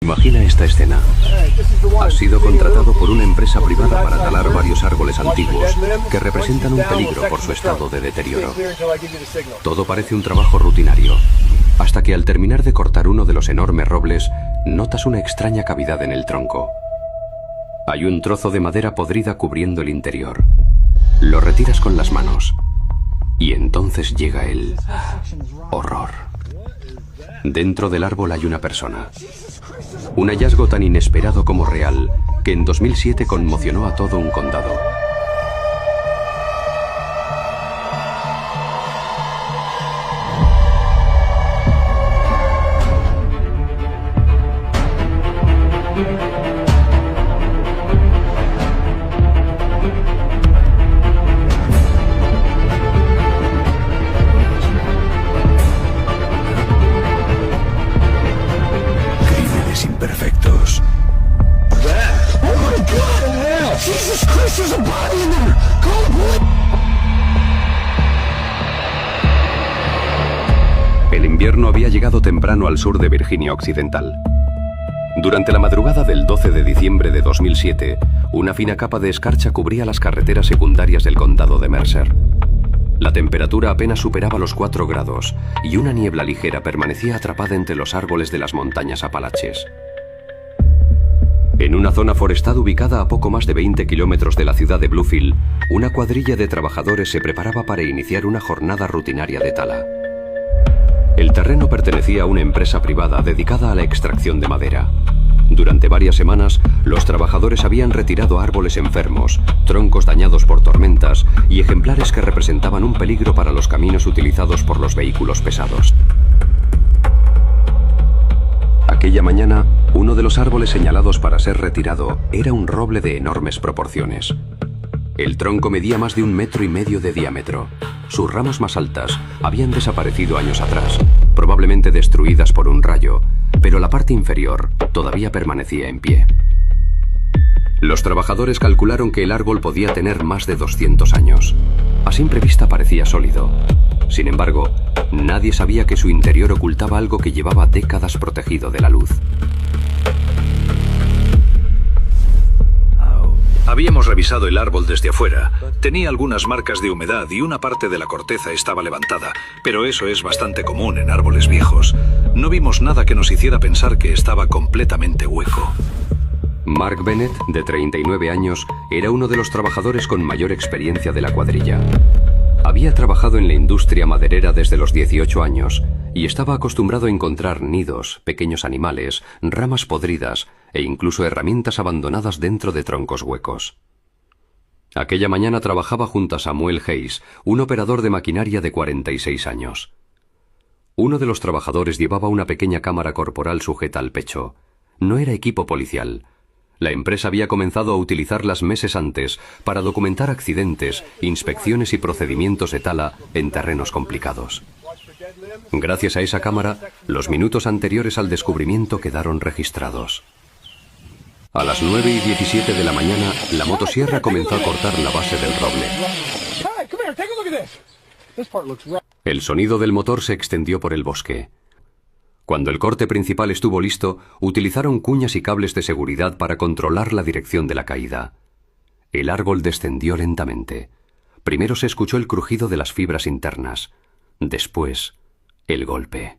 Imagina esta escena. Has sido contratado por una empresa privada para talar varios árboles antiguos que representan un peligro por su estado de deterioro. Todo parece un trabajo rutinario, hasta que al terminar de cortar uno de los enormes robles, notas una extraña cavidad en el tronco. Hay un trozo de madera podrida cubriendo el interior. Lo retiras con las manos. Y entonces llega el horror. Dentro del árbol hay una persona. Un hallazgo tan inesperado como real, que en 2007 conmocionó a todo un condado. Imperfectos. El invierno había llegado temprano al sur de Virginia Occidental. Durante la madrugada del 12 de diciembre de 2007, una fina capa de escarcha cubría las carreteras secundarias del condado de Mercer. La temperatura apenas superaba los 4 grados y una niebla ligera permanecía atrapada entre los árboles de las montañas Apalaches. En una zona forestal ubicada a poco más de 20 kilómetros de la ciudad de Bluefield, una cuadrilla de trabajadores se preparaba para iniciar una jornada rutinaria de tala. El terreno pertenecía a una empresa privada dedicada a la extracción de madera. Durante varias semanas, los trabajadores habían retirado árboles enfermos, troncos dañados por tormentas y ejemplares que representaban un peligro para los caminos utilizados por los vehículos pesados. Aquella mañana, uno de los árboles señalados para ser retirado era un roble de enormes proporciones. El tronco medía más de 1,5 metros de diámetro. Sus ramas más altas habían desaparecido años atrás, probablemente destruidas por un rayo, pero la parte inferior todavía permanecía en pie. Los trabajadores calcularon que el árbol podía tener más de 200 años. A simple vista parecía sólido. Sin embargo, nadie sabía que su interior ocultaba algo que llevaba décadas protegido de la luz. Habíamos revisado el árbol desde afuera. Tenía algunas marcas de humedad y una parte de la corteza estaba levantada, pero eso es bastante común en árboles viejos. No vimos nada que nos hiciera pensar que estaba completamente hueco. Mark Bennett, de 39 años, era uno de los trabajadores con mayor experiencia de la cuadrilla. Había trabajado en la industria maderera desde los 18 años y estaba acostumbrado a encontrar nidos, pequeños animales, ramas podridas e incluso herramientas abandonadas dentro de troncos huecos. Aquella mañana trabajaba junto a Samuel Hayes, un operador de maquinaria de 46 años. Uno de los trabajadores llevaba una pequeña cámara corporal sujeta al pecho. No era equipo policial. La empresa había comenzado a utilizarlas meses antes para documentar accidentes, inspecciones y procedimientos de tala en terrenos complicados. Gracias a esa cámara, los minutos anteriores al descubrimiento quedaron registrados. A las 9:17 de la mañana, la motosierra comenzó a cortar la base del roble. El sonido del motor se extendió por el bosque. Cuando el corte principal estuvo listo, utilizaron cuñas y cables de seguridad para controlar la dirección de la caída. El árbol descendió lentamente. Primero se escuchó el crujido de las fibras internas. Después, el golpe.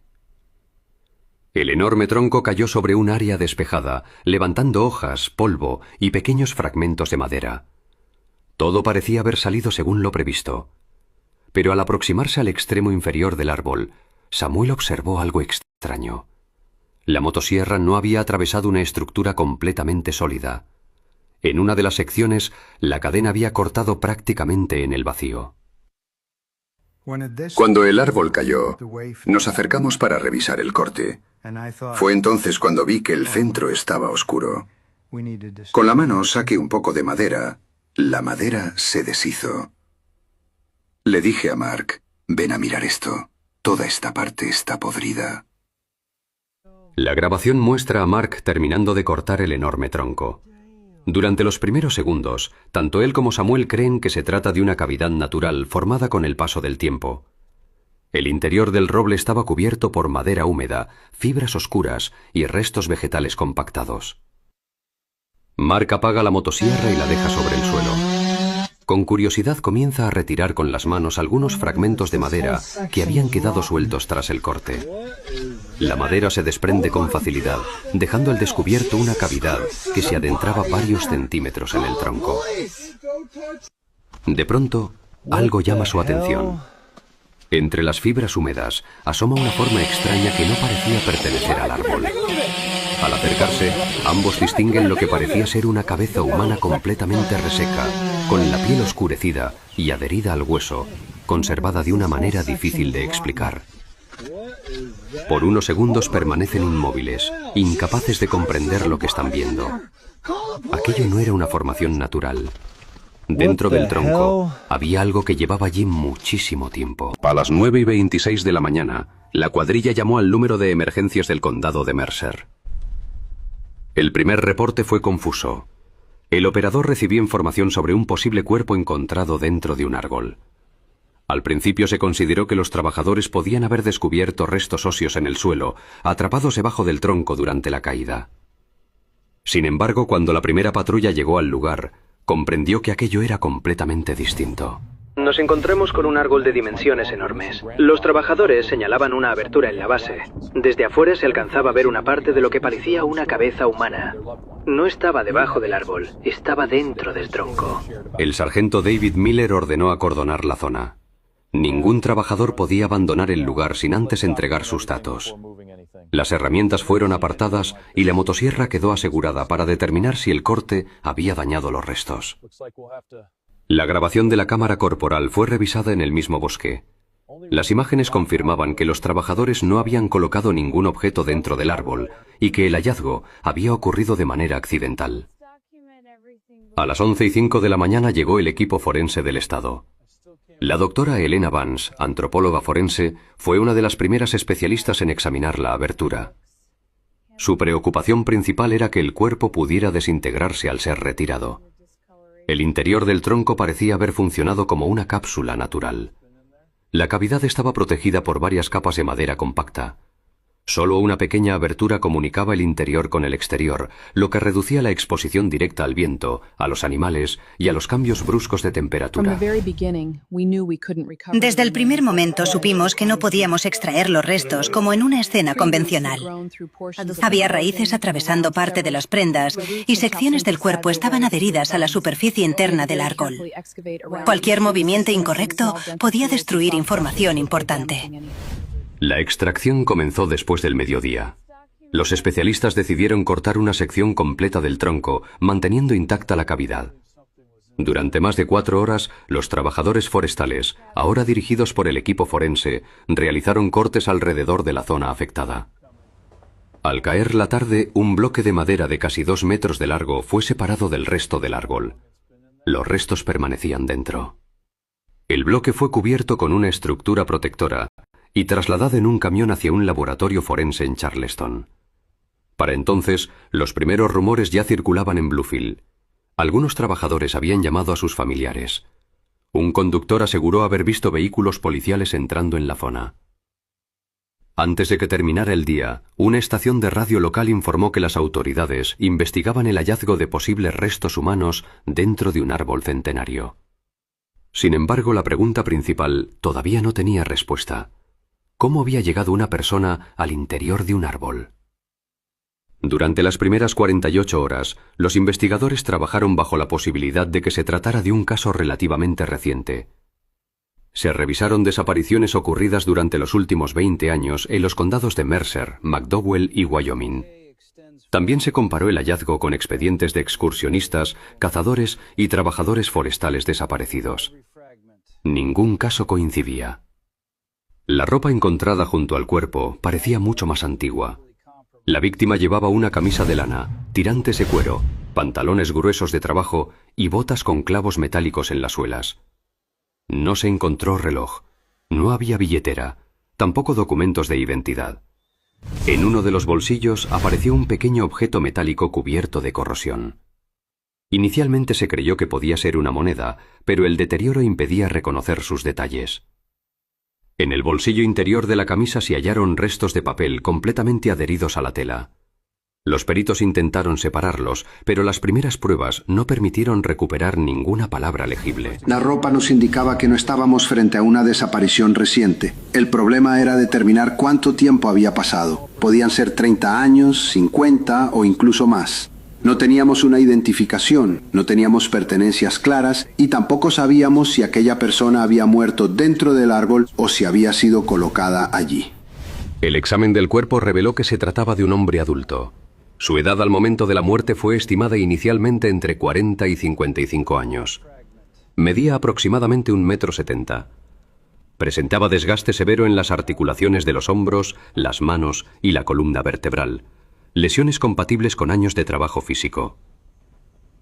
El enorme tronco cayó sobre un área despejada, levantando hojas, polvo y pequeños fragmentos de madera. Todo parecía haber salido según lo previsto. Pero al aproximarse al extremo inferior del árbol, Samuel observó algo extraño. La motosierra no había atravesado una estructura completamente sólida. En una de las secciones, la cadena había cortado prácticamente en el vacío. Cuando el árbol cayó, nos acercamos para revisar el corte. Fue entonces cuando vi que el centro estaba oscuro. Con la mano saqué un poco de madera. La madera se deshizo. Le dije a Mark, ven a mirar esto. Toda esta parte está podrida. La grabación muestra a Mark terminando de cortar el enorme tronco. Durante los primeros segundos, tanto él como Samuel creen que se trata de una cavidad natural formada con el paso del tiempo. El interior del roble estaba cubierto por madera húmeda, fibras oscuras y restos vegetales compactados. Mark apaga la motosierra y la deja sobre el suelo. Con curiosidad comienza a retirar con las manos algunos fragmentos de madera que habían quedado sueltos tras el corte. La madera se desprende con facilidad, dejando al descubierto una cavidad que se adentraba varios centímetros en el tronco. De pronto, algo llama su atención. Entre las fibras húmedas asoma una forma extraña que no parecía pertenecer al árbol. Al acercarse, ambos distinguen lo que parecía ser una cabeza humana completamente reseca, con la piel oscurecida y adherida al hueso, conservada de una manera difícil de explicar. Por unos segundos permanecen inmóviles, incapaces de comprender lo que están viendo. Aquello no era una formación natural. Dentro del tronco había algo que llevaba allí muchísimo tiempo. A las 9:26 de la mañana, la cuadrilla llamó al número de emergencias del condado de Mercer. El primer reporte fue confuso. El operador recibió información sobre un posible cuerpo encontrado dentro de un árbol. Al principio se consideró que los trabajadores podían haber descubierto restos óseos en el suelo, atrapados debajo del tronco durante la caída. Sin embargo, cuando la primera patrulla llegó al lugar, comprendió que aquello era completamente distinto. Nos encontramos con un árbol de dimensiones enormes. Los trabajadores señalaban una abertura en la base. Desde afuera se alcanzaba a ver una parte de lo que parecía una cabeza humana. No estaba debajo del árbol, estaba dentro del tronco. El sargento David Miller ordenó acordonar la zona. Ningún trabajador podía abandonar el lugar sin antes entregar sus datos. Las herramientas fueron apartadas y la motosierra quedó asegurada para determinar si el corte había dañado los restos. La grabación de la cámara corporal fue revisada en el mismo bosque. Las imágenes confirmaban que los trabajadores no habían colocado ningún objeto dentro del árbol y que el hallazgo había ocurrido de manera accidental. A las 11:05 de la mañana llegó el equipo forense del estado. La doctora Elena Vance, antropóloga forense, fue una de las primeras especialistas en examinar la abertura. Su preocupación principal era que el cuerpo pudiera desintegrarse al ser retirado. El interior del tronco parecía haber funcionado como una cápsula natural. La cavidad estaba protegida por varias capas de madera compacta. Solo una pequeña abertura comunicaba el interior con el exterior, lo que reducía la exposición directa al viento, a los animales y a los cambios bruscos de temperatura. Desde el primer momento supimos que no podíamos extraer los restos como en una escena convencional. Había raíces atravesando parte de las prendas y secciones del cuerpo estaban adheridas a la superficie interna del árbol. Cualquier movimiento incorrecto podía destruir información importante. La extracción comenzó después del mediodía. Los especialistas decidieron cortar una sección completa del tronco, manteniendo intacta la cavidad. Durante más de 4 horas, los trabajadores forestales, ahora dirigidos por el equipo forense, realizaron cortes alrededor de la zona afectada. Al caer la tarde, un bloque de madera de casi 2 metros de largo fue separado del resto del árbol. Los restos permanecían dentro. El bloque fue cubierto con una estructura protectora y trasladado en un camión hacia un laboratorio forense en Charleston. Para entonces, los primeros rumores ya circulaban en Bluefield. Algunos trabajadores habían llamado a sus familiares. Un conductor aseguró haber visto vehículos policiales entrando en la zona. Antes de que terminara el día, una estación de radio local informó que las autoridades investigaban el hallazgo de posibles restos humanos dentro de un árbol centenario. Sin embargo, la pregunta principal todavía no tenía respuesta. ¿Cómo había llegado una persona al interior de un árbol? Durante las primeras 48 horas, los investigadores trabajaron bajo la posibilidad de que se tratara de un caso relativamente reciente. Se revisaron desapariciones ocurridas durante los últimos 20 años en los condados de Mercer, McDowell y Wyoming. También se comparó el hallazgo con expedientes de excursionistas, cazadores y trabajadores forestales desaparecidos. Ningún caso coincidía. La ropa encontrada junto al cuerpo parecía mucho más antigua. La víctima llevaba una camisa de lana, tirantes de cuero, pantalones gruesos de trabajo y botas con clavos metálicos en las suelas. No se encontró reloj, no había billetera, tampoco documentos de identidad. En uno de los bolsillos apareció un pequeño objeto metálico cubierto de corrosión. Inicialmente se creyó que podía ser una moneda, pero el deterioro impedía reconocer sus detalles. En el bolsillo interior de la camisa se hallaron restos de papel completamente adheridos a la tela. Los peritos intentaron separarlos, pero las primeras pruebas no permitieron recuperar ninguna palabra legible. La ropa nos indicaba que no estábamos frente a una desaparición reciente. El problema era determinar cuánto tiempo había pasado. Podían ser 30 años, 50 o incluso más. No teníamos una identificación, no teníamos pertenencias claras y tampoco sabíamos si aquella persona había muerto dentro del árbol o si había sido colocada allí. El examen del cuerpo reveló que se trataba de un hombre adulto. Su edad al momento de la muerte fue estimada inicialmente entre 40 y 55 años. Medía aproximadamente 1,70 m. Presentaba desgaste severo en las articulaciones de los hombros, las manos y la columna vertebral. Lesiones compatibles con años de trabajo físico.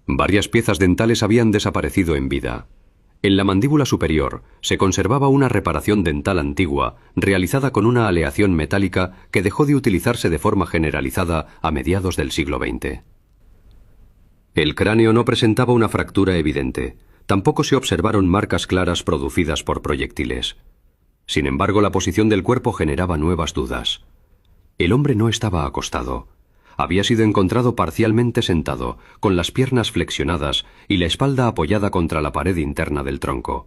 Varias piezas dentales habían desaparecido en vida. En la mandíbula superior se conservaba una reparación dental antigua realizada con una aleación metálica que dejó de utilizarse de forma generalizada a mediados del siglo XX. El cráneo no presentaba una fractura evidente. Tampoco se observaron marcas claras producidas por proyectiles. Sin embargo, la posición del cuerpo generaba nuevas dudas. El hombre no estaba acostado. Había sido encontrado parcialmente sentado, con las piernas flexionadas y la espalda apoyada contra la pared interna del tronco.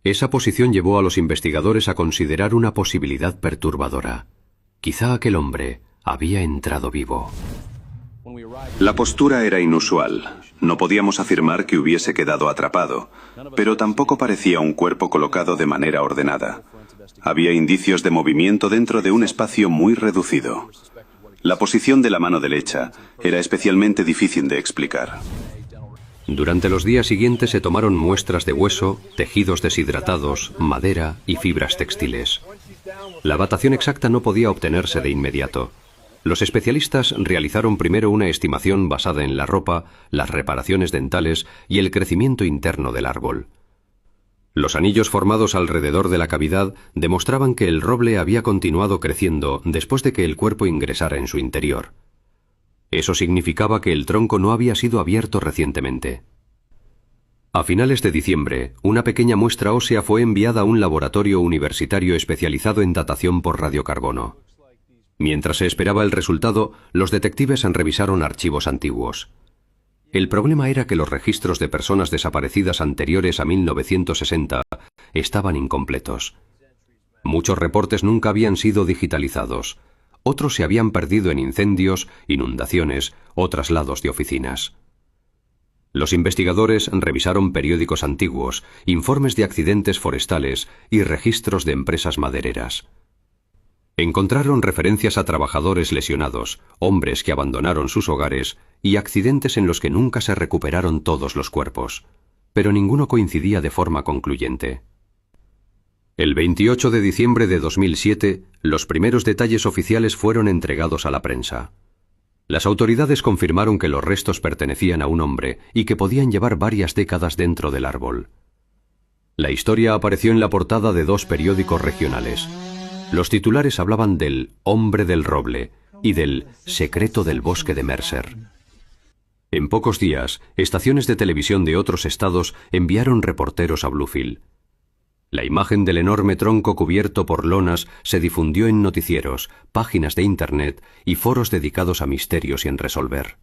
Esa posición llevó a los investigadores a considerar una posibilidad perturbadora. Quizá aquel hombre había entrado vivo. La postura era inusual. No podíamos afirmar que hubiese quedado atrapado, pero tampoco parecía un cuerpo colocado de manera ordenada. Había indicios de movimiento dentro de un espacio muy reducido. La posición de la mano derecha era especialmente difícil de explicar. Durante los días siguientes se tomaron muestras de hueso, tejidos deshidratados, madera y fibras textiles. La datación exacta no podía obtenerse de inmediato. Los especialistas realizaron primero una estimación basada en la ropa, las reparaciones dentales y el crecimiento interno del árbol. Los anillos formados alrededor de la cavidad demostraban que el roble había continuado creciendo después de que el cuerpo ingresara en su interior. Eso significaba que el tronco no había sido abierto recientemente. A finales de diciembre, una pequeña muestra ósea fue enviada a un laboratorio universitario especializado en datación por radiocarbono. Mientras se esperaba el resultado, los detectives revisaron archivos antiguos. El problema era que los registros de personas desaparecidas anteriores a 1960 estaban incompletos. Muchos reportes nunca habían sido digitalizados. Otros se habían perdido en incendios, inundaciones o traslados de oficinas. Los investigadores revisaron periódicos antiguos, informes de accidentes forestales y registros de empresas madereras. Encontraron referencias a trabajadores lesionados, hombres que abandonaron sus hogares y accidentes en los que nunca se recuperaron todos los cuerpos, pero ninguno coincidía de forma concluyente. El 28 de diciembre de 2007, los primeros detalles oficiales fueron entregados a la prensa. Las autoridades confirmaron que los restos pertenecían a un hombre y que podían llevar varias décadas dentro del árbol. La historia apareció en la portada de 2 periódicos regionales. Los titulares hablaban del hombre del roble y del secreto del bosque de Mercer. En pocos días, estaciones de televisión de otros estados enviaron reporteros a Bluefield. La imagen del enorme tronco cubierto por lonas se difundió en noticieros, páginas de internet y foros dedicados a misterios sin resolver.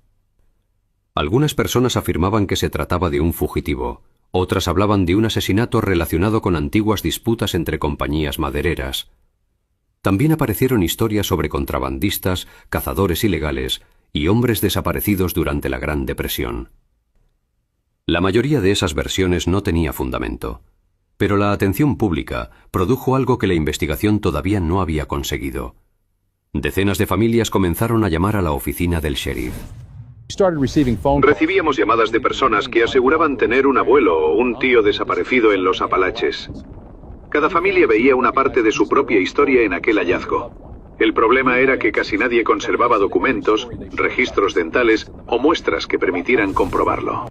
Algunas personas afirmaban que se trataba de un fugitivo. Otras hablaban de un asesinato relacionado con antiguas disputas entre compañías madereras. También aparecieron historias sobre contrabandistas, cazadores ilegales y hombres desaparecidos durante la Gran Depresión. La mayoría de esas versiones no tenía fundamento, pero la atención pública produjo algo que la investigación todavía no había conseguido. Decenas de familias comenzaron a llamar a la oficina del sheriff. Recibíamos llamadas de personas que aseguraban tener un abuelo o un tío desaparecido en los Apalaches. Cada familia veía una parte de su propia historia en aquel hallazgo. El problema era que casi nadie conservaba documentos, registros dentales o muestras que permitieran comprobarlo.